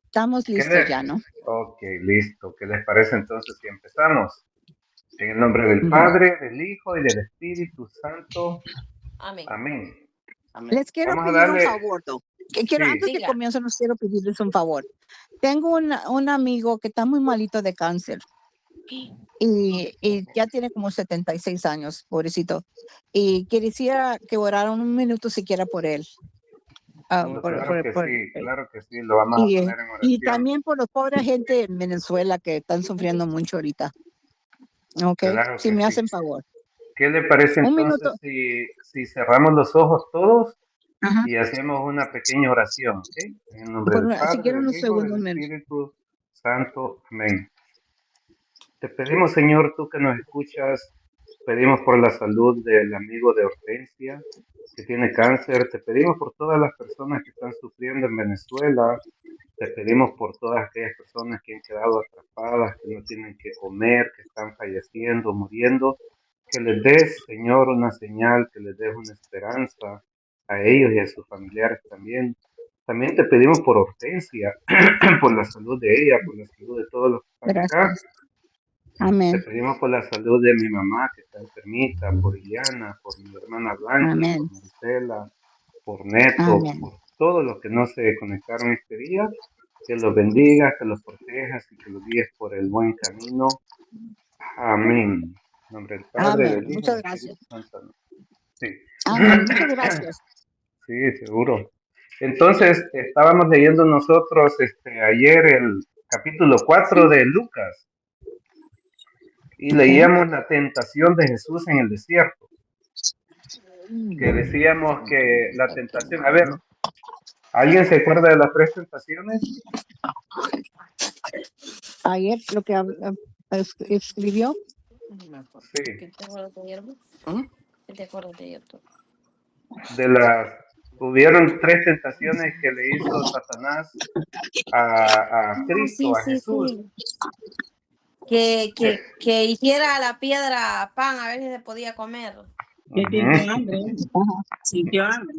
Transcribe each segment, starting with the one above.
Estamos listos ya, ¿no? Ok, listo. ¿Qué les parece entonces si empezamos? En el nombre del Padre, del Hijo y del Espíritu Santo. Amén. Amén. Les quiero Vamos a pedir un darle. favor, ¿no? Antes de Diga. comienzo, les quiero pedirles un favor. Tengo un amigo que está muy malito de cáncer y ya tiene como 76 años, pobrecito. Y quisiera que oraran un minuto siquiera por él. Claro que sí, lo vamos a poner en oración. Y también por los pobres gente en Venezuela que están sufriendo mucho ahorita. Ok, Claro si que me sí. hacen favor. ¿Qué le parece Un entonces minuto. si cerramos los ojos todos Ajá. y hacemos una pequeña oración? ¿Ok? En el nombre del Si Padre, quieren del unos Hijo y segundos del menos. Espíritu Santo. Amén. Te pedimos, Señor, tú que nos escuchas, pedimos por la salud del amigo de Hortensia, que tiene cáncer. Te pedimos por todas las personas que están sufriendo en Venezuela. Te pedimos por todas aquellas personas que han quedado atrapadas, que no tienen que comer, que están falleciendo, muriendo. Que les des, Señor, una señal, que les des una esperanza a ellos y a sus familiares también. También te pedimos por Hortensia, por la salud de ella, por la salud de todos los que están acá. Gracias. Amén. Te pedimos por la salud de mi mamá que está enfermita, por Iliana, por mi hermana Blanca, Amén. por Marcela, por Neto, Amén. por todos los que no se conectaron este día. Que los bendigas, que los protejas y que los guíes por el buen camino. Amén. En nombre del Padre, Amén. del Hijo y Muchas del gracias. Espíritu Santo. Sí. Amén. Muchas gracias. Sí, seguro. Entonces, estábamos leyendo nosotros ayer el capítulo 4 de Lucas y leíamos la tentación de Jesús en el desierto. Que decíamos que la tentación, a ver, ¿alguien se acuerda de las 3 tentaciones? Ayer lo que escribió. Sí. ¿Qué te acuerdas de ayer? ¿Qué te acuerdas de ayer tú? Hubieron 3 tentaciones que le hizo Satanás a Cristo, a Jesús. Sí. Que hiciera la piedra pan, a ver si se podía comer. Que sintió hambre. Sintió hambre.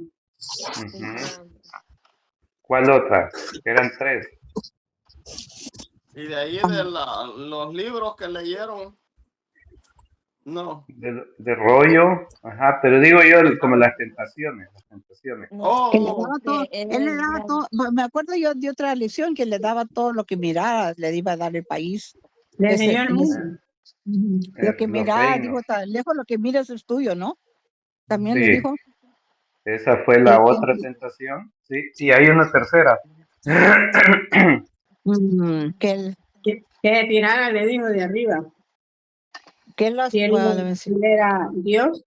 ¿Cuál otra? Eran 3. Y de ahí de los libros que leyeron, no. De rollo, ajá, pero digo yo como las tentaciones. Que le daba todo, él le daba todo, me acuerdo yo de otra lección que le daba todo lo que mirara, le iba a dar el país. Le enseñó el mundo. Lo que mirara, dijo, tan lejos lo que miras es tuyo, ¿no? También le dijo. Esa fue la otra tentación, sí, y hay una tercera. Que tirara, le dijo de arriba. Que si él era Dios,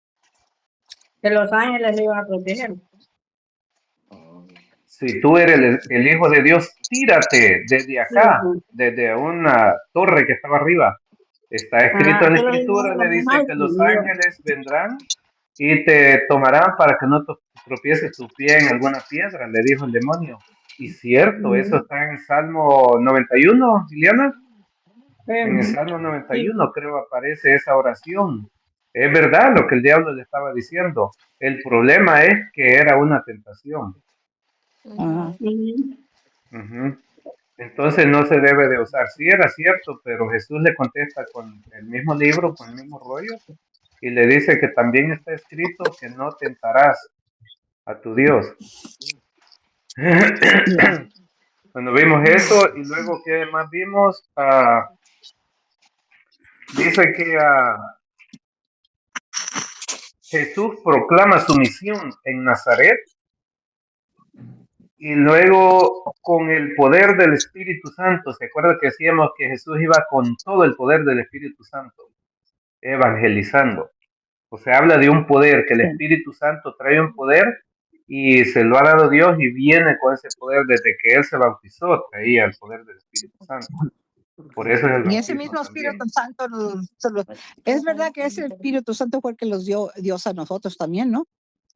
que los ángeles le iban a proteger. Si tú eres el Hijo de Dios, tírate desde acá, desde una torre que estaba arriba. Está escrito en la Escritura, le dice que los ángeles vendrán y te tomarán para que no tropieces tu pie en alguna piedra, le dijo el demonio. Y cierto, eso está en Salmo 91, Liliana. En el Salmo 91 creo aparece esa oración. Es verdad lo que el diablo le estaba diciendo. El problema es que era una tentación. Entonces no se debe de usar. Sí era cierto, pero Jesús le contesta con el mismo libro, con el mismo rollo, y le dice que también está escrito que no tentarás a tu Dios. Cuando vimos eso, y luego ¿qué más vimos? Dice que Jesús proclama su misión en Nazaret, y luego con el poder del Espíritu Santo. ¿Se acuerda que decíamos que Jesús iba con todo el poder del Espíritu Santo, evangelizando? O sea, habla de un poder, que el Espíritu Santo trae un poder y se lo ha dado Dios y viene con ese poder desde que Él se bautizó, traía el poder del Espíritu Santo. Por eso es el bautismo. Y ese mismo Espíritu Santo, es verdad que ese Espíritu Santo fue el que los dio Dios a nosotros también, ¿no?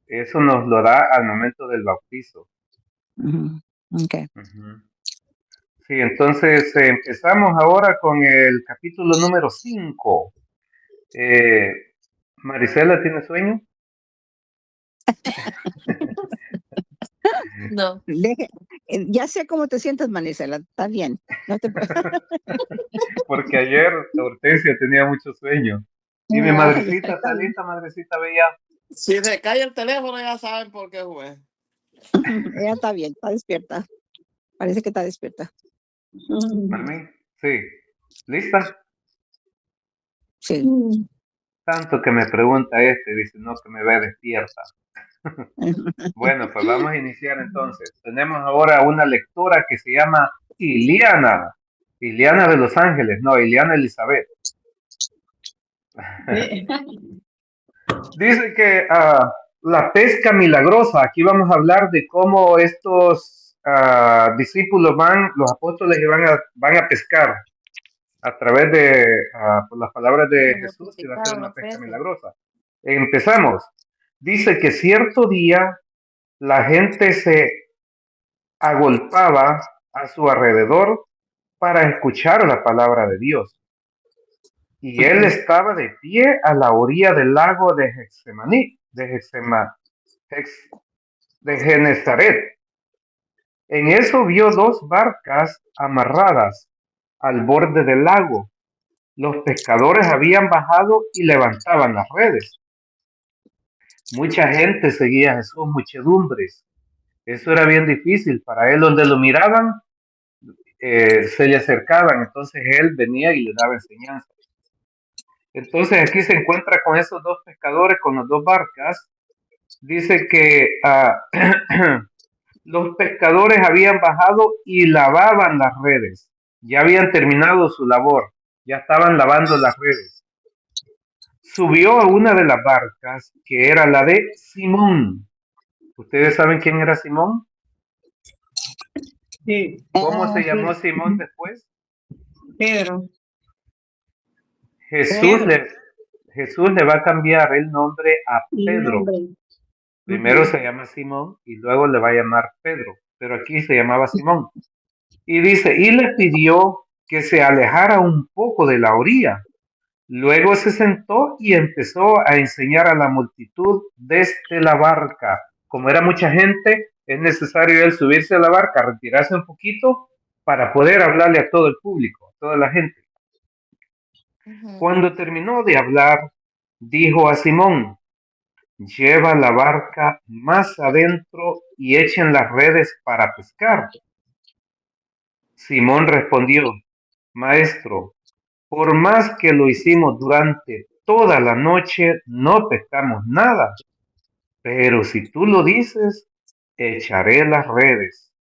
Eso nos lo da al momento del bautizo. Okay. Sí, entonces empezamos ahora con el capítulo número 5. Marisela, ¿tiene sueño? No. Ya sé cómo te sientes, Marisela. Está bien. No te... Porque ayer Hortensia tenía mucho sueño. Y mi madrecita está lista, madrecita bella. Si se cae el teléfono, ya saben por qué fue. Ella está bien, está despierta. Parece que está despierta. Amén. Sí. ¿Lista? Sí. Tanto que me pregunta dice, no, que me ve despierta. Bueno, pues vamos a iniciar entonces. Tenemos ahora una lectora que se llama Iliana. Iliana de Los Ángeles, no, Iliana Elizabeth. Dice que la pesca milagrosa, aquí vamos a hablar de cómo estos discípulos los apóstoles van a pescar a través de por las palabras de Jesús y va a ser una pesca milagrosa. Empezamos. Dice que cierto día la gente se agolpaba a su alrededor para escuchar la palabra de Dios. Y él estaba de pie a la orilla del lago de Genezaret. En eso vio dos barcas amarradas al borde del lago. Los pescadores habían bajado y levantaban las redes. Mucha gente seguía a Jesús, muchedumbres. Eso era bien difícil para él. Donde lo miraban, se le acercaban. Entonces él venía y le daba enseñanza. Entonces aquí se encuentra con esos dos pescadores, con las dos barcas. Dice que los pescadores habían bajado y lavaban las redes. Ya habían terminado su labor. Ya estaban lavando las redes. Subió a una de las barcas, que era la de Simón. ¿Ustedes saben quién era Simón? Sí. ¿Cómo se llamó Simón después? Pedro. Jesús le va a cambiar el nombre a Pedro. Primero se llama Simón y luego le va a llamar Pedro, pero aquí se llamaba Simón. Y dice, y le pidió que se alejara un poco de la orilla. Luego se sentó y empezó a enseñar a la multitud desde la barca. Como era mucha gente, es necesario él subirse a la barca, retirarse un poquito para poder hablarle a todo el público, a toda la gente. Cuando terminó de hablar, dijo a Simón, lleva la barca más adentro y echen las redes para pescar. Simón respondió, Maestro, por más que lo hicimos durante toda la noche, no pescamos nada. Pero si tú lo dices, echaré las redes.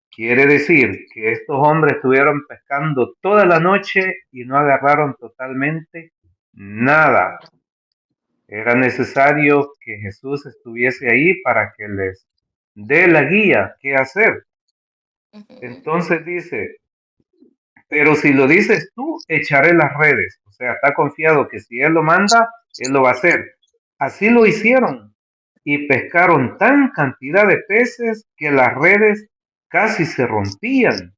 Quiere decir que estos hombres estuvieron pescando toda la noche y no agarraron totalmente nada. Era necesario que Jesús estuviese ahí para que les dé la guía, qué hacer. Entonces dice, pero si lo dices tú, echaré las redes. O sea, está confiado que si Él lo manda, Él lo va a hacer. Así lo hicieron y pescaron tan cantidad de peces que las redes casi se rompían.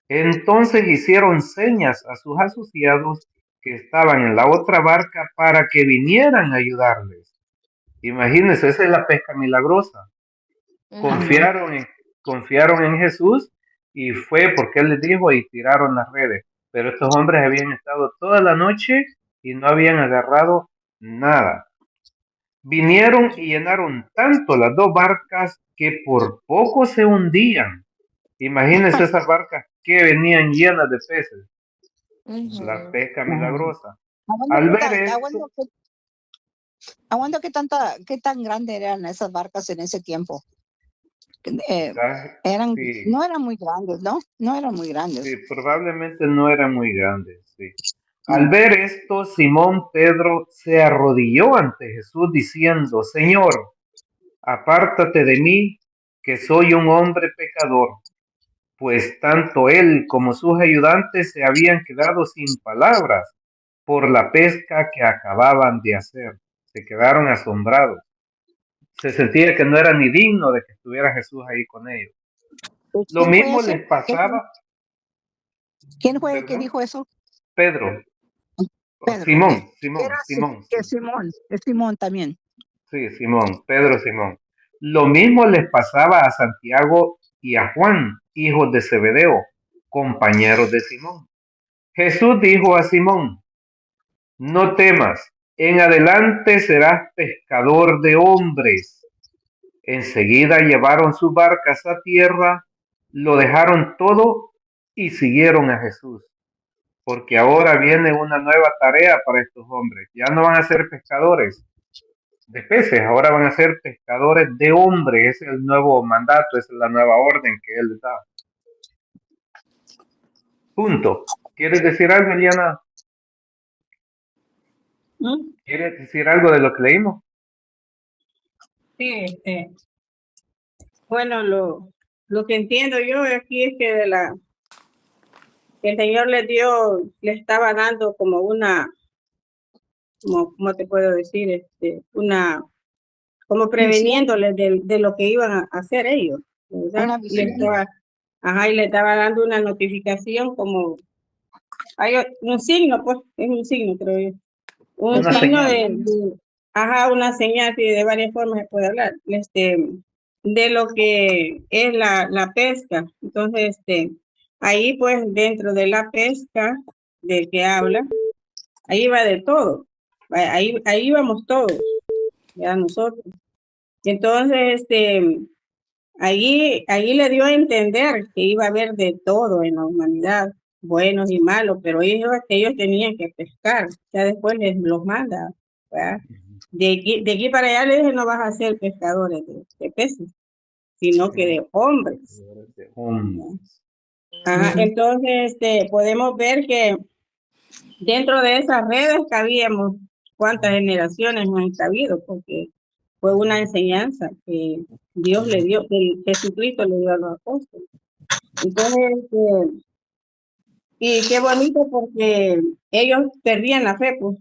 Entonces hicieron señas a sus asociados que estaban en la otra barca para que vinieran a ayudarles. Imagínense, esa es la pesca milagrosa. Confiaron en Jesús y fue porque Él les dijo y tiraron las redes. Pero estos hombres habían estado toda la noche y no habían agarrado nada. Vinieron y llenaron tanto las dos barcas que por poco se hundían. Imagínense esas barcas que venían llenas de peces. La pesca milagrosa. Al ver esto, Aguanta qué tan grandes eran esas barcas en ese tiempo. sí, No eran muy grandes, ¿no? No eran muy grandes. sí, probablemente no eran muy grandes, sí. Al ver esto, Simón Pedro se arrodilló ante Jesús diciendo, Señor, apártate de mí, que soy un hombre pecador. Pues tanto él como sus ayudantes se habían quedado sin palabras por la pesca que acababan de hacer. Se quedaron asombrados. Se sentía que no era ni digno de que estuviera Jesús ahí con ellos. Lo mismo les pasaba. ¿Quién fue el que dijo eso? Pedro. Pedro. Simón. Es Simón también. Sí, Simón, Pedro Simón. Lo mismo les pasaba a Santiago y a Juan, hijos de Zebedeo, compañeros de Simón. Jesús dijo a Simón: no temas, en adelante serás pescador de hombres. Enseguida llevaron sus barcas a tierra, lo dejaron todo y siguieron a Jesús. Porque ahora viene una nueva tarea para estos hombres. Ya no van a ser pescadores de peces, ahora van a ser pescadores de hombres. Ese es el nuevo mandato, esa es la nueva orden que Él les da. Punto. ¿Quieres decir algo, Eliana? ¿Mm? ¿Quieres decir algo de lo que leímos? Sí, bueno, lo que entiendo yo aquí es que que el Señor le estaba dando como ¿cómo te puedo decir? Como preveniéndoles de lo que iban a hacer ellos, ¿verdad? Una visión. Y le estaba dando una notificación como, hay un signo, pues, es un signo, creo yo. Un Una signo señal. una señal, sí, de varias formas se puede hablar, de lo que es la pesca. Entonces, ahí pues dentro de la pesca del que habla, ahí va de todo, ahí vamos todos, ya nosotros. Entonces, ahí le dio a entender que iba a haber de todo en la humanidad, buenos y malos, pero ellos tenían que pescar, ya después los manda, ¿verdad? De aquí para allá le dije, no vas a ser pescadores de peces, sino que de hombres. De hombres. Ajá, entonces podemos ver que dentro de esas redes cabíamos cuántas generaciones no han cabido, porque fue una enseñanza que Dios le dio, que Jesucristo le dio a los apóstoles. Entonces, y qué bonito porque ellos perdían la fe, pues.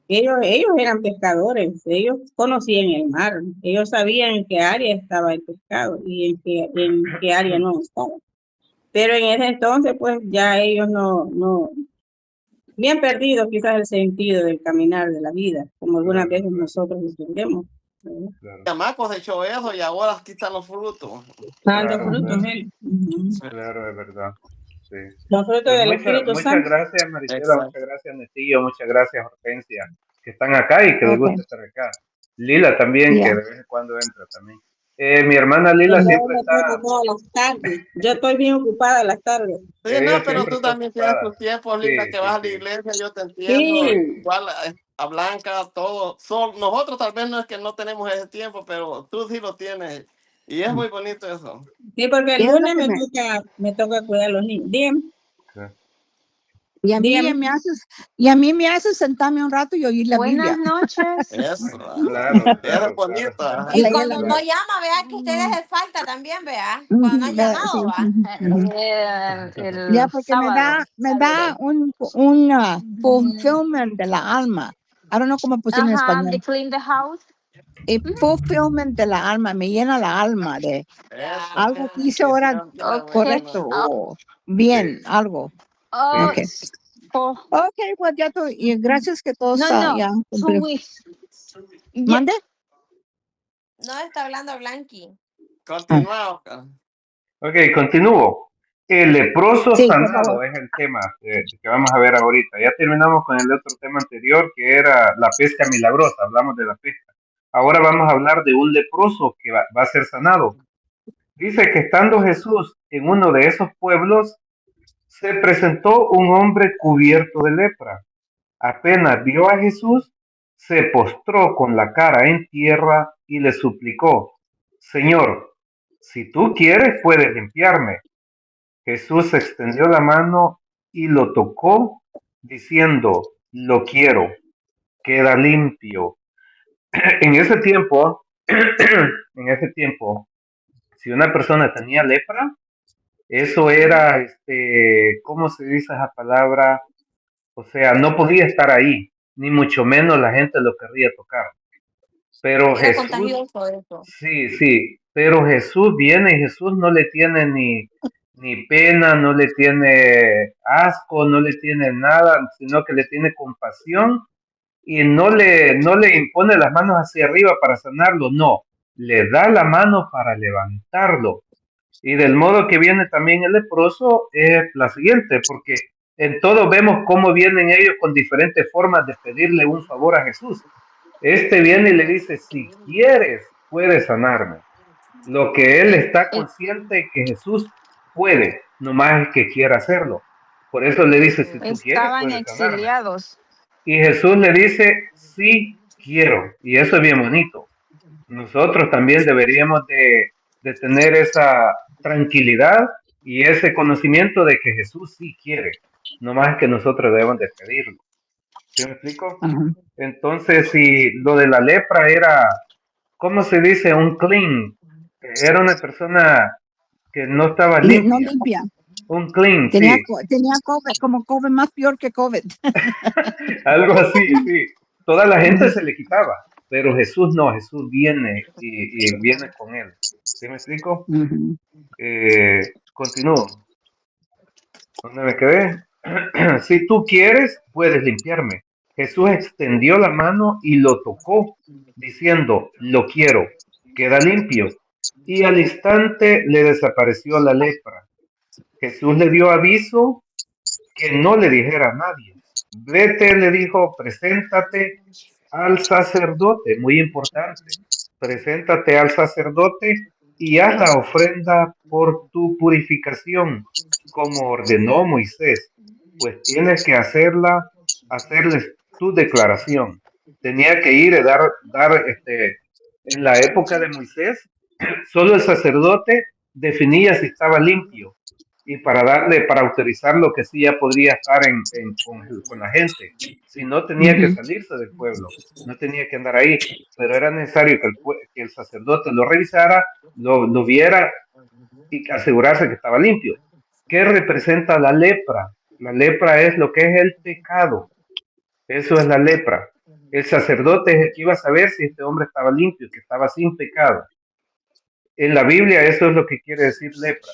Ellos eran pescadores, ellos conocían el mar, ellos sabían en qué área estaba el pescado y en qué área no estaba. Pero en ese entonces, pues ya ellos no bien perdido quizás el sentido del caminar de la vida, como algunas veces nosotros entendemos. Claro, Jamás cosechó eso y ahora aquí están los frutos. Dando claro, frutos, claro, él. Ujú. claro, es verdad. Sí. Los frutos Pues del Espíritu muchas Santo. gracias, Marisela, Exacto. muchas gracias, Netillo, muchas gracias, Hortensia, que están acá y que les Ok. gusta estar acá. Lila también, Ya. que de vez en cuando entra también. Mi hermana Lila Pero siempre me toca está, todas las tardes. Yo estoy bien ocupada las tardes. Sí, no, ella pero siempre tú está también tienes tus ocupada. tiempos, Sí, Linda, que sí, vas a la sí, iglesia, yo te entiendo. Sí, Igual a Blanca, todo. Nosotros tal vez no es que no tenemos ese tiempo, pero tú sí lo tienes. Y es muy bonito eso. sí, porque el Y es lo lunes que me toca cuidar a los niños. Dígame, sí. y a mí dígame. me hace sentarme un rato y oír la Biblia. Buenas noches. Eso. Claro, Eso es claro, bonito. claro. Y Leer la cuando no Biblia. Claro. llama, vea que ustedes les falta también, vea. Ujú, Cuando no han sí, llamado, va. ujú. Ya, El porque sábado. me da Saturday. un fulfillment de la alma. I don't know cómo pusieron en Ajá, de español. clean the house. Fulfillment de la alma, me llena la alma de Eso, algo que hice qué ahora bendición tan Okay. correcto buena. o bien, Sí, algo. Oh, Okay. for, Okay, pues ya estoy, y gracias que todo no, está no, ya 2 cumplido. weeks. Yeah. ¿Mande? No está hablando Blanqui. Continúa, Oscar. ok, continúo. El leproso Sí, por favor. sanado es el tema que vamos a ver ahorita. Ya terminamos con el otro tema anterior, que era la pesca milagrosa. Hablamos de la pesca. Ahora vamos a hablar de un leproso que va a ser sanado. Dice que estando Jesús en uno de esos pueblos, se presentó un hombre cubierto de lepra. Apenas vio a Jesús, se postró con la cara en tierra y le suplicó: Señor, si tú quieres, puedes limpiarme. Jesús extendió la mano y lo tocó, diciendo: lo quiero, queda limpio. En ese tiempo, en ese tiempo, si una persona tenía lepra, eso era, ¿cómo se dice esa palabra? O sea, no podía estar ahí, ni mucho menos la gente lo querría tocar. Pero Era Jesús, contagioso eso. sí, sí, pero Jesús viene y Jesús no le tiene ni pena, no le tiene asco, no le tiene nada, sino que le tiene compasión y no le impone las manos hacia arriba para sanarlo, no. le da la mano para levantarlo. Y del modo que viene también el leproso es la siguiente, porque en todo vemos cómo vienen ellos con diferentes formas de pedirle un favor a Jesús. Este viene y le dice, si quieres, puedes sanarme. Lo que él está consciente que Jesús puede, nomás es que quiera hacerlo. Por eso le dice, si tú quieres, Estaban puedes sanarme. exiliados. Y Jesús le dice, sí quiero. Y eso es bien bonito. Nosotros también deberíamos de tener esa tranquilidad y ese conocimiento de que Jesús sí quiere. Nomás que nosotros debemos de pedirlo. ¿Sí me explico? Ajá. Entonces, si lo de la lepra era, ¿cómo se dice? Un clean. Era una persona que no estaba No limpia. limpia. Un clean, Tenía, sí. tenía COVID, como COVID más peor que COVID. Algo así, sí. Toda la gente se le quitaba, pero Jesús no, Jesús viene y viene con él. ¿Sí me explico? Ujú. Continúo. ¿Dónde me quedé? Si tú quieres, puedes limpiarme. Jesús extendió la mano y lo tocó, diciendo, lo quiero, queda limpio. Y al instante le desapareció la lepra. Jesús le dio aviso que no le dijera a nadie. Vete, le dijo, preséntate al sacerdote, muy importante. Preséntate al sacerdote y haz la ofrenda por tu purificación, como ordenó Moisés. Pues tienes que hacerles tu declaración. Tenía que ir a dar en la época de Moisés, solo el sacerdote definía si estaba limpio y para autorizar lo que sí ya podría estar con la gente. Si no, tenía que Ujú. salirse del pueblo, no tenía que andar ahí, pero era necesario que el sacerdote lo revisara, lo viera y asegurarse que estaba limpio. ¿Qué representa la lepra? La lepra es lo que es el pecado. Eso es la lepra. El sacerdote es el que iba a saber si este hombre estaba limpio, que estaba sin pecado. En la Biblia eso es lo que quiere decir lepra.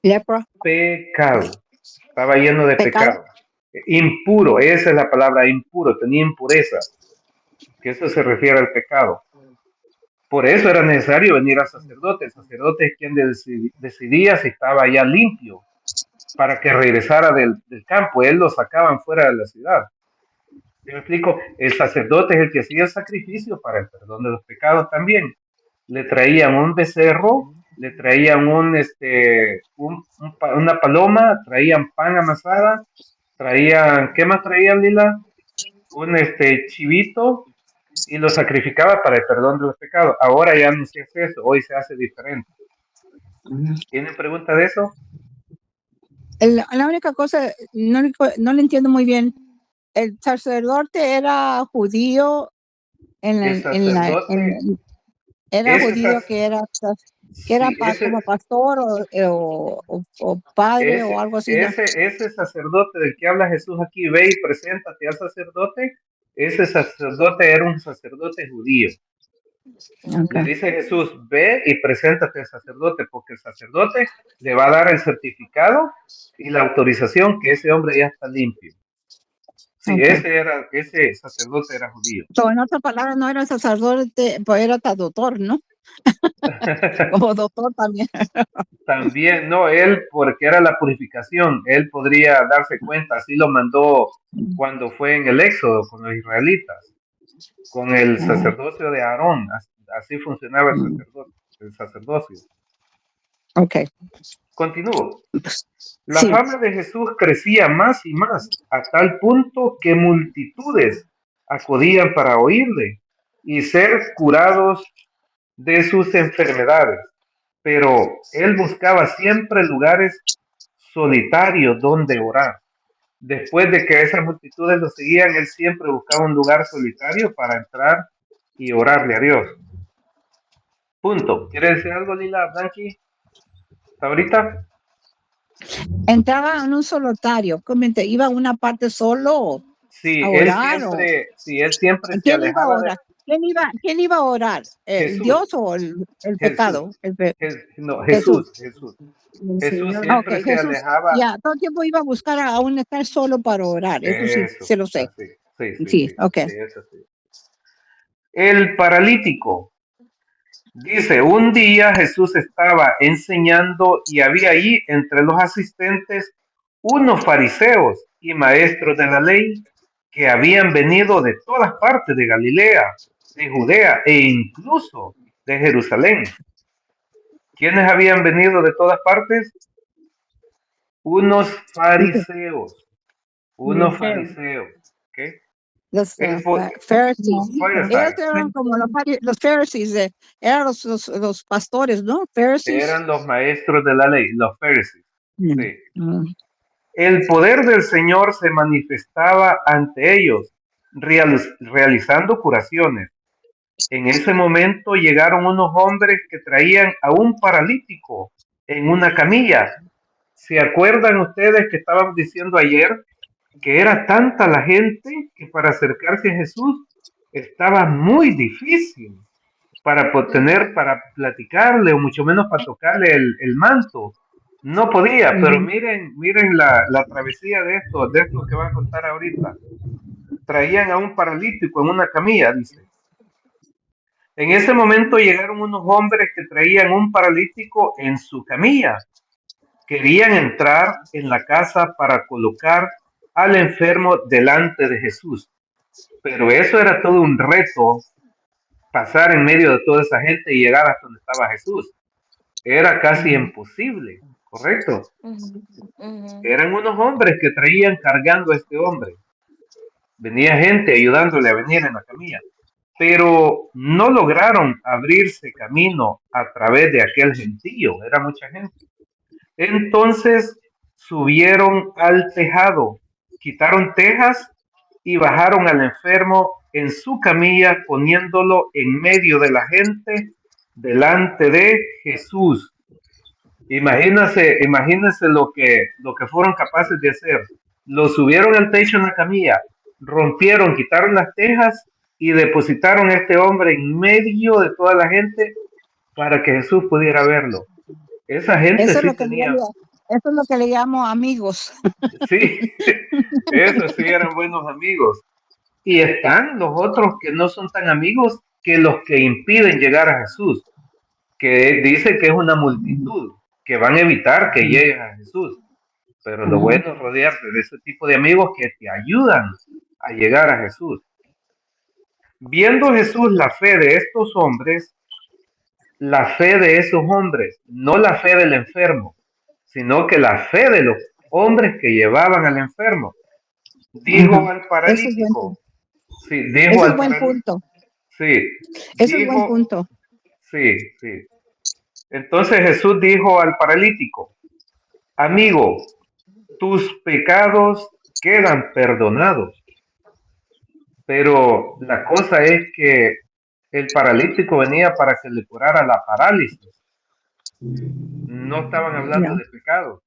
Lepra. Pecado. Estaba lleno de Pecado. pecado. Impuro, esa es la palabra, impuro, tenía impureza. Que eso se refiere al pecado. Por eso era necesario venir al sacerdote. El sacerdote es quien decidía si estaba ya limpio para que regresara del campo. Él lo sacaban fuera de la ciudad. ¿Sí me explico? El sacerdote es el que hacía el sacrificio para el perdón de los pecados también. Le traían un becerro, le traían una paloma, traían pan amasada, traían, ¿qué más traían, Lila? Un chivito y lo sacrificaba para el perdón de los pecados. Ahora ya no se hace eso, hoy se hace diferente. ¿Tienen pregunta de eso? La única cosa, no le entiendo muy bien. El sacerdote era judío El sacerdote, era ese judío sac- que era sí, como pastor o padre o algo así, ¿no? ese sacerdote del que habla Jesús aquí, ve y preséntate al sacerdote. Ese sacerdote era un sacerdote judío. Le Okay. dice Jesús, ve y preséntate al sacerdote, porque el sacerdote le va a dar el certificado y la autorización que ese hombre ya está limpio. Sí, Ok. ese sacerdote era judío. So, en otras palabras, no era sacerdote, pues era doctor, ¿no? Como doctor también. También, no, él, porque era la purificación, él podría darse cuenta, así lo mandó cuando fue en el Éxodo con los israelitas, con el sacerdocio de Aarón, así funcionaba el sacerdocio. Ok. Continúo. La Sí. fama de Jesús crecía más y más, a tal punto que multitudes acudían para oírle y ser curados de sus enfermedades. Pero él buscaba siempre lugares solitarios donde orar. Después de que esas multitudes lo seguían, él siempre buscaba un lugar solitario para entrar y orarle a Dios. Punto. ¿Quiere decir algo, Lila, Blanqui? ¿Hasta ahorita? Entraba en un solitario, iba a una parte solo Sí, a él orar. siempre se ¿Quién iba a alejaba de orar? ¿Quién iba a orar? ¿El Jesús. Dios o el pecado? No, Jesús. Jesús siempre Okay, se Jesús, alejaba. ya, todo el tiempo iba a buscar a un estar solo para orar. Eso sí, Eso, se lo sé. así. Sí, Sí, ok. eso sí. El paralítico Dice, un día Jesús estaba enseñando y había allí entre los asistentes unos fariseos y maestros de la ley que habían venido de todas partes de Galilea, de Judea e incluso de Jerusalén. ¿Quiénes habían venido de todas partes? Unos fariseos. Unos fariseos. ¿Ok? Los El po- Pharisees. Ellos Pharisees eran como los Pharisees, eran los pastores, ¿no? Pharisees. eran los maestros de la ley, los fariseos. Mm. Sí. Mm. El poder del Señor se manifestaba ante ellos, realizando curaciones. En ese momento llegaron unos hombres que traían a un paralítico en una camilla. ¿Se acuerdan ustedes que estábamos diciendo ayer que era tanta la gente que para acercarse a Jesús estaba muy difícil para para platicarle o mucho menos para tocarle el manto? No podía, pero miren la travesía de esto que van a contar ahorita. Traían a un paralítico en una camilla, dice. En ese momento llegaron unos hombres que traían un paralítico en su camilla. Querían entrar en la casa para colocar al enfermo delante de Jesús. Pero eso era todo un reto, pasar en medio de toda esa gente y llegar hasta donde estaba Jesús. Era casi imposible, ¿correcto? Eran unos hombres que traían cargando a este hombre. Venía gente ayudándole a venir en la camilla, pero no lograron abrirse camino a través de aquel gentío, era mucha gente. Entonces subieron al tejado, quitaron tejas y bajaron al enfermo en su camilla, poniéndolo en medio de la gente delante de Jesús. Imagínense lo que fueron capaces de hacer. Lo subieron al techo en la camilla, rompieron, quitaron las tejas y depositaron a este hombre en medio de toda la gente para que Jesús pudiera verlo. Esa gente Eso es sí lo que tenía, eso es lo que le llamo amigos. sí, esos sí eran buenos amigos. Y están los otros que no son tan amigos, que los que impiden llegar a Jesús, que dice que es una multitud, que van a evitar que lleguen a Jesús. Pero lo bueno es rodearte de ese tipo de amigos que te ayudan a llegar a Jesús. Viendo Jesús la fe de estos hombres, la fe de esos hombres, no la fe del enfermo, sino que la fe de los hombres que llevaban al enfermo, dijo al paralítico, sí, dijo Ese al es buen paralítico, punto. sí, Ese es buen dijo, punto. sí, sí. Entonces Jesús dijo al paralítico, amigo, tus pecados quedan perdonados. Pero la cosa es que el paralítico venía para que le curara la parálisis. No estaban hablando de pecados.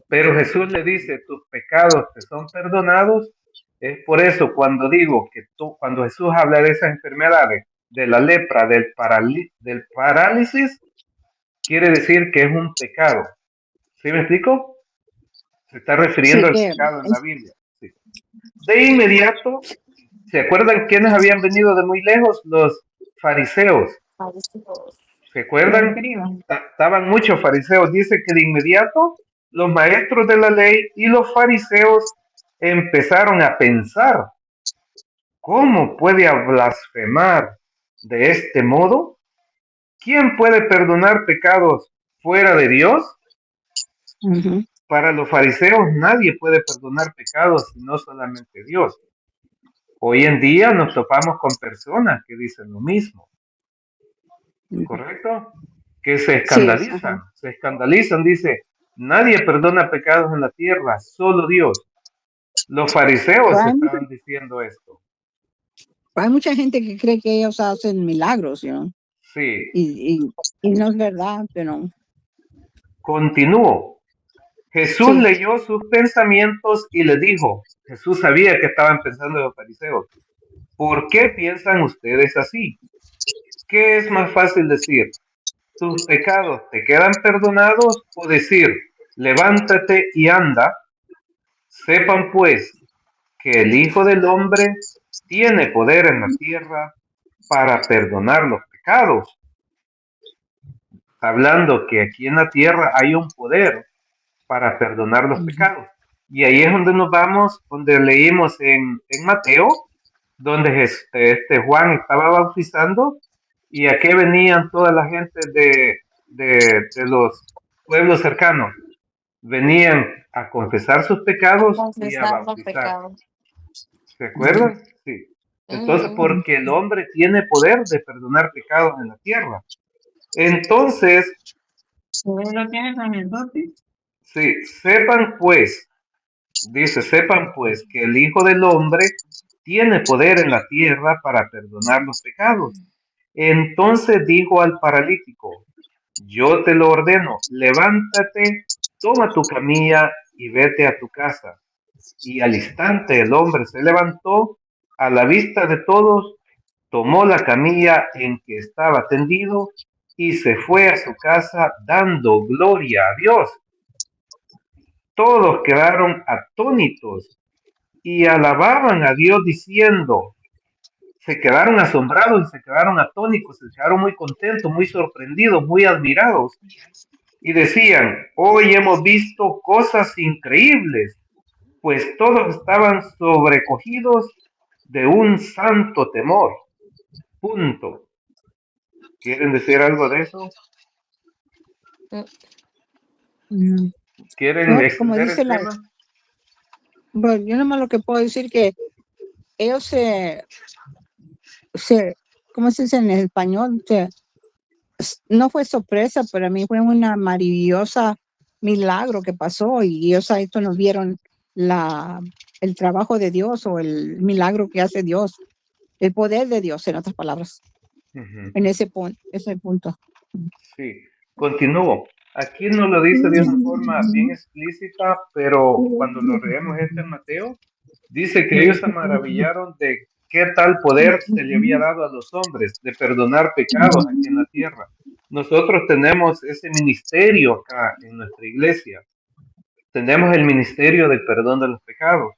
Pero Jesús le dice, tus pecados te son perdonados. Es por eso cuando digo que cuando Jesús habla de esas enfermedades, de la lepra, del parálisis, quiere decir que es un pecado. ¿Sí me explico? Se está refiriendo al pecado en la Biblia. Sí. De inmediato, ¿se acuerdan quiénes habían venido de muy lejos? Los fariseos. ¿Se acuerdan? Estaban muchos fariseos. Dice que de inmediato los maestros de la ley y los fariseos empezaron a pensar, ¿cómo puede blasfemar de este modo? ¿Quién puede perdonar pecados fuera de Dios? Para los fariseos nadie puede perdonar pecados sino solamente Dios. Hoy en día nos topamos con personas que dicen lo mismo, ¿correcto? Que se escandalizan, dice, nadie perdona pecados en la tierra, solo Dios. Los fariseos estaban diciendo esto. Hay mucha gente que cree que ellos hacen milagros, ¿no? Sí. Y no es verdad, pero... Continúo. Jesús leyó sus pensamientos y le dijo, Jesús sabía que estaban pensando los fariseos, ¿por qué piensan ustedes así? ¿Qué es más fácil decir? ¿Tus pecados te quedan perdonados? O decir, levántate y anda. Sepan pues que el Hijo del Hombre tiene poder en la tierra para perdonar los pecados. hablando que aquí en la tierra hay un poder para perdonar los pecados. Y ahí es donde nos vamos, donde leímos en Mateo, donde Juan estaba bautizando y a qué venían toda la gente de los pueblos cercanos. Venían a confesar sus pecados y a Confesar los bautizar. pecados. ¿Se acuerdan? Sí. Entonces, porque el hombre tiene poder de perdonar pecados en la tierra. Entonces, ¿Ustedes lo tienen sacerdote? sí, sepan pues que el Hijo del Hombre tiene poder en la tierra para perdonar los pecados. Entonces dijo al paralítico, yo te lo ordeno, levántate, toma tu camilla y vete a tu casa. Y al instante el hombre se levantó a la vista de todos, tomó la camilla en que estaba tendido y se fue a su casa dando gloria a Dios. Todos quedaron atónitos y alababan a Dios diciendo, se quedaron asombrados y se quedaron atónitos, se quedaron muy contentos, muy sorprendidos, muy admirados y decían, hoy hemos visto cosas increíbles, pues todos estaban sobrecogidos de un santo temor. Punto. ¿Quieren decir algo de eso? Mm. ¿Quieren No, como extender dice el la, tema? bueno, yo nomás lo que puedo decir que ellos ¿cómo se dice en español? No fue sorpresa, pero a mí fue una maravillosa milagro que pasó y ellos a esto nos vieron el trabajo de Dios o el milagro que hace Dios, el poder de Dios, en otras palabras, Ujú. en ese punto. Sí, continúo. Aquí no lo dice de una forma bien explícita, pero cuando lo leemos en Mateo, dice que ellos se maravillaron de qué tal poder se le había dado a los hombres de perdonar pecados aquí en la tierra. Nosotros tenemos ese ministerio acá en nuestra iglesia. Tenemos el ministerio del perdón de los pecados.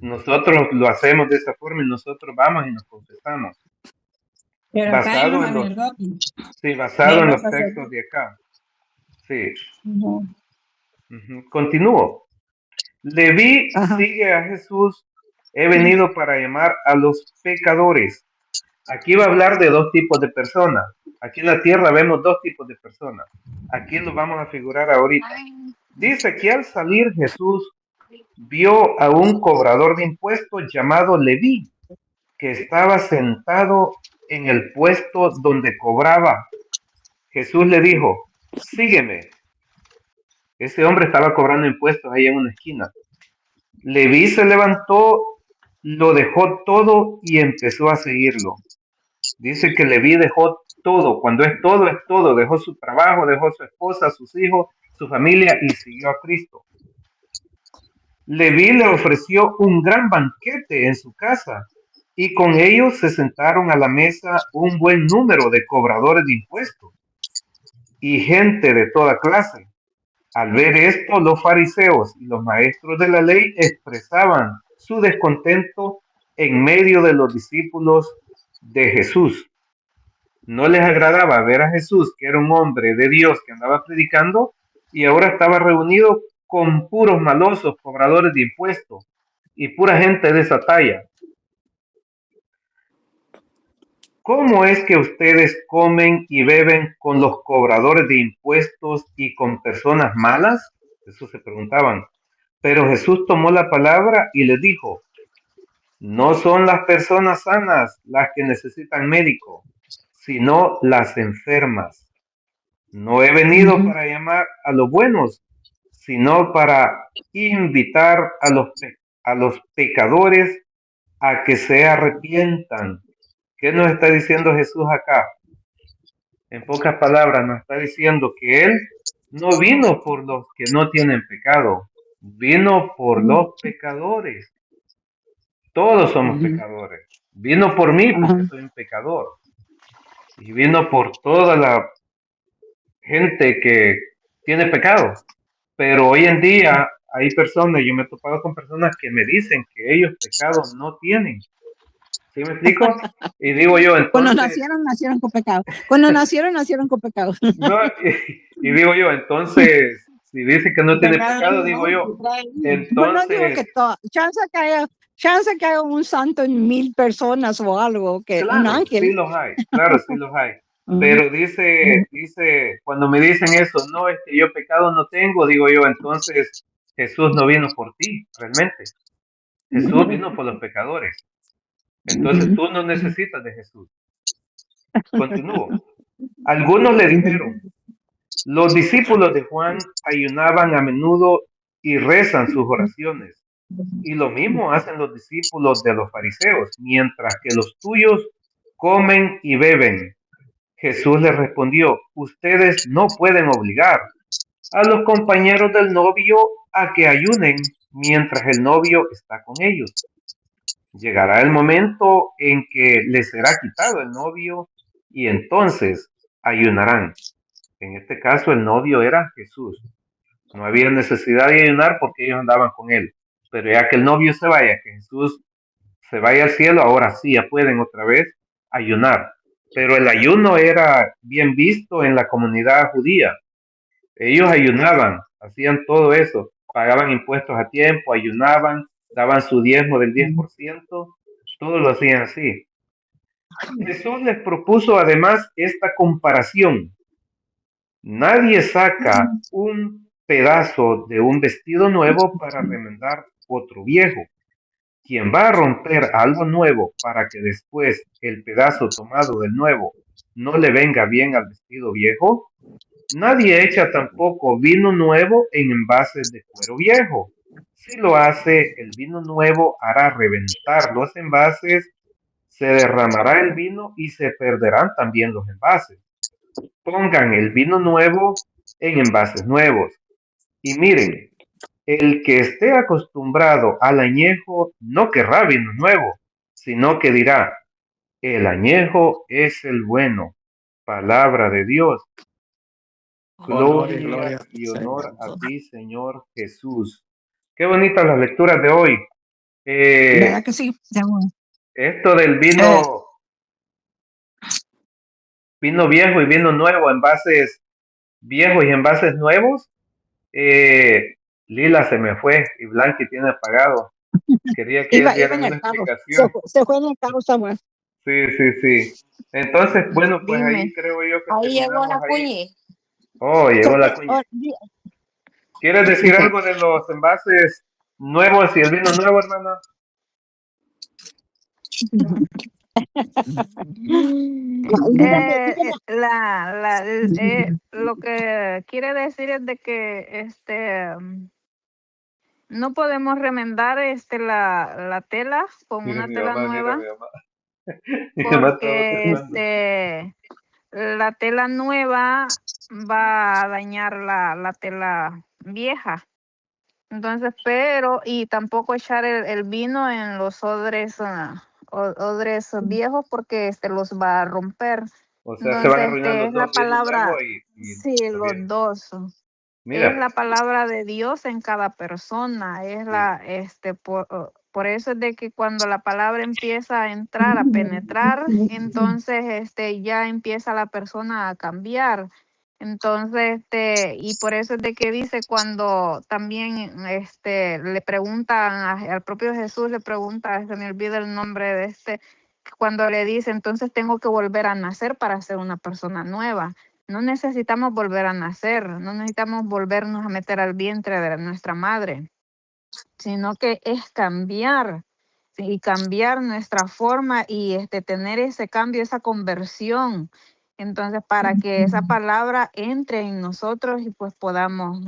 Nosotros lo hacemos de esa forma y nosotros vamos y nos confesamos. Pero acá hay los Basado en los, sacerdotes. sí, Y basado hay en los los textos sacerdotes. de acá. Sí. Ujú. Continúo. Leví Ajá. sigue a Jesús. He venido para llamar a los pecadores. Aquí va a hablar de dos tipos de personas. Aquí en la tierra vemos dos tipos de personas. Aquí lo vamos a figurar ahorita. Dice que al salir Jesús vio a un cobrador de impuestos llamado Leví, que estaba sentado en el puesto donde cobraba. Jesús le dijo, sígueme. Ese hombre estaba cobrando impuestos ahí en una esquina. Leví se levantó, lo dejó todo y empezó a seguirlo. Dice que Leví dejó todo. Cuando es todo. Dejó su trabajo, dejó su esposa, sus hijos, su familia y siguió a Cristo. Leví le ofreció un gran banquete en su casa y con ellos se sentaron a la mesa un buen número de cobradores de impuestos y gente de toda clase. Al ver esto, los fariseos y los maestros de la ley expresaban su descontento en medio de los discípulos de Jesús. No les agradaba ver a Jesús, que era un hombre de Dios que andaba predicando, y ahora estaba reunido con puros malosos, cobradores de impuestos y pura gente de esa talla. ¿Cómo es que ustedes comen y beben con los cobradores de impuestos y con personas malas? Eso se preguntaban. Pero Jesús tomó la palabra y les dijo, no son las personas sanas las que necesitan médico, sino las enfermas. No he venido para llamar a los buenos, sino para invitar a los pecadores a que se arrepientan. ¿Qué nos está diciendo Jesús acá? En pocas palabras, nos está diciendo que Él no vino por los que no tienen pecado, vino por los pecadores. Todos somos pecadores. Vino por mí porque soy un pecador. Y vino por toda la gente que tiene pecado. Pero hoy en día hay personas, yo me he topado con personas que me dicen que ellos pecados no tienen. ¿Sí me explico? Y digo yo, Cuando entonces, nacieron con pecado. Cuando nacieron con pecado. no, y digo yo, entonces, si dice que no El tiene pecado pecado, no digo yo, trae vida. Pues no digo entonces, que todo, chance que haya un santo en 1000 personas o algo, que un claro, sí ángel. los hay, claro, sí los hay. Ujú. Pero dice, cuando me dicen eso, no, es que yo pecado no tengo, digo yo, entonces Jesús no vino por ti, realmente. Jesús vino por los pecadores. Entonces tú no necesitas de Jesús. Continúo. Algunos le dijeron, los discípulos de Juan ayunaban a menudo y rezan sus oraciones. Y lo mismo hacen los discípulos de los fariseos, mientras que los tuyos comen y beben. Jesús les respondió, ustedes no pueden obligar a los compañeros del novio a que ayunen mientras el novio está con ellos. Llegará el momento en que les será quitado el novio y entonces ayunarán. En este caso el novio era Jesús. No había necesidad de ayunar porque ellos andaban con él. Pero ya que el novio se vaya, que Jesús se vaya al cielo, ahora sí ya pueden otra vez ayunar. Pero el ayuno era bien visto en la comunidad judía. Ellos ayunaban, hacían todo eso, pagaban impuestos a tiempo, ayunaban, daban su diezmo del 10%, todo lo hacían así. Jesús les propuso además esta comparación. Nadie saca un pedazo de un vestido nuevo para remendar otro viejo. Quien va a romper algo nuevo para que después el pedazo tomado del nuevo no le venga bien al vestido viejo. Nadie echa tampoco vino nuevo en envases de cuero viejo. Si lo hace, el vino nuevo hará reventar los envases, se derramará el vino y se perderán también los envases. Pongan el vino nuevo en envases nuevos. Y miren, el que esté acostumbrado al añejo no querrá vino nuevo, sino que dirá, el añejo es el bueno. Palabra de Dios. Honor y Gloria gloria al y honor a Señor. ti, Señor Jesús. Qué bonitas las lecturas de hoy. ¿Verdad que sí? Esto del vino viejo y vino nuevo, envases viejos y envases nuevos. Lila se me fue y Blanqui tiene apagado. Quería que ellos Iba dieran en una el carro. explicación. Se fue en el carro, Samuel. Sí. Entonces, bueno, pues Dime. ahí creo yo que Ahí llegó terminamos la ahí. cuñi. Oh, llegó la cuña. ¿Quieres decir algo de los envases nuevos y el vino nuevo, hermana? Lo que quiere decir es de que no podemos remendar la tela con Mira una mi tela mamá, mira nueva mi mamá. Mi mamá está porque bostezando. la tela nueva va a dañar la tela vieja. Entonces, y tampoco echar el vino en los odres, odres viejos porque los va a romper. O sea, se van a Entonces, arruinar los es la dos, vino palabra, nuevo y sí, lo los viejo. dos. Es Mira, la palabra de Dios en cada persona. Es sí. por eso es de que cuando la palabra empieza a entrar, a penetrar, entonces ya empieza la persona a cambiar. Entonces, y por eso es de que dice cuando también le preguntan al propio Jesús, le pregunta, se me olvida el nombre de cuando le dice, entonces tengo que volver a nacer para ser una persona nueva. No necesitamos volver a nacer, no necesitamos volvernos a meter al vientre de nuestra madre, sino que es cambiar, ¿sí? Y cambiar nuestra forma y tener ese cambio, esa conversión. Entonces, para que esa palabra entre en nosotros y pues podamos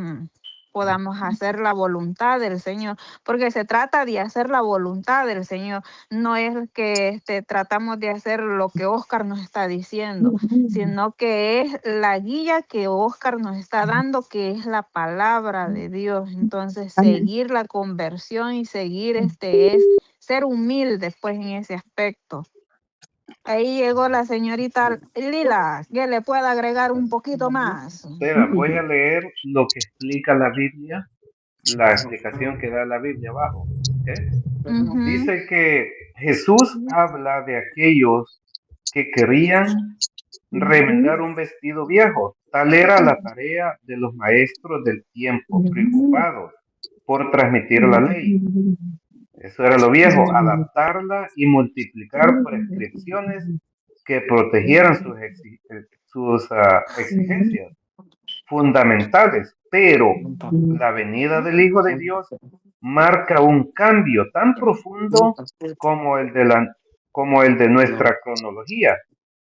hacer la voluntad del Señor, porque se trata de hacer la voluntad del Señor, no es que tratamos de hacer lo que Oscar nos está diciendo, sino que es la guía que Oscar nos está dando, que es la palabra de Dios. Entonces, seguir la conversión y seguir es ser humilde pues en ese aspecto. Ahí llegó la señorita Lila, que le pueda agregar un poquito más. Espera, voy a leer lo que explica la Biblia, la explicación que da la Biblia abajo. ¿Ok? Ujú. Dice que Jesús habla de aquellos que querían remendar un vestido viejo. Tal era la tarea de los maestros del tiempo, preocupados por transmitir la ley. Eso era lo viejo, adaptarla y multiplicar prescripciones que protegieran sus exigencias fundamentales. Pero la venida del Hijo de Dios marca un cambio tan profundo como el de nuestra cronología,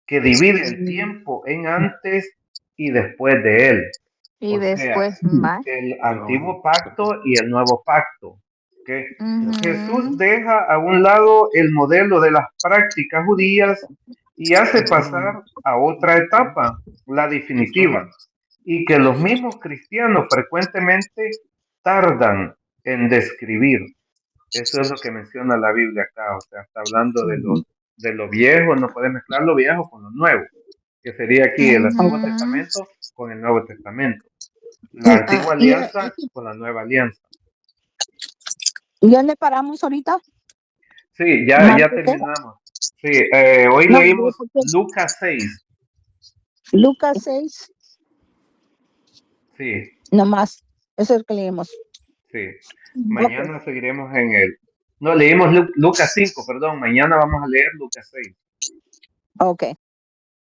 que divide el tiempo en antes y después de él. Y O sea, después va. el antiguo pacto y el nuevo pacto. ¿Okay? Jesús Ujú. deja a un lado el modelo de las prácticas judías y hace pasar a otra etapa, la definitiva, y que los mismos cristianos frecuentemente tardan en describir. Eso es lo que menciona la Biblia acá, o sea, está hablando de lo viejo, no puedes mezclar lo viejo con lo nuevo, que sería aquí el Antiguo Ujú. Testamento con el Nuevo Testamento, la Antigua ¿Y, Alianza con la Nueva Alianza. y dónde paramos ahorita? Sí, ya Marco, ¿qué? terminamos. Sí, hoy No, leímos porque Lucas 6. Lucas 6, Sí, nomás. Eso es lo que leemos. sí. Mañana seguiremos en el... No, leímos Lucas 5, perdón. Mañana vamos a leer Lucas 6. Ok.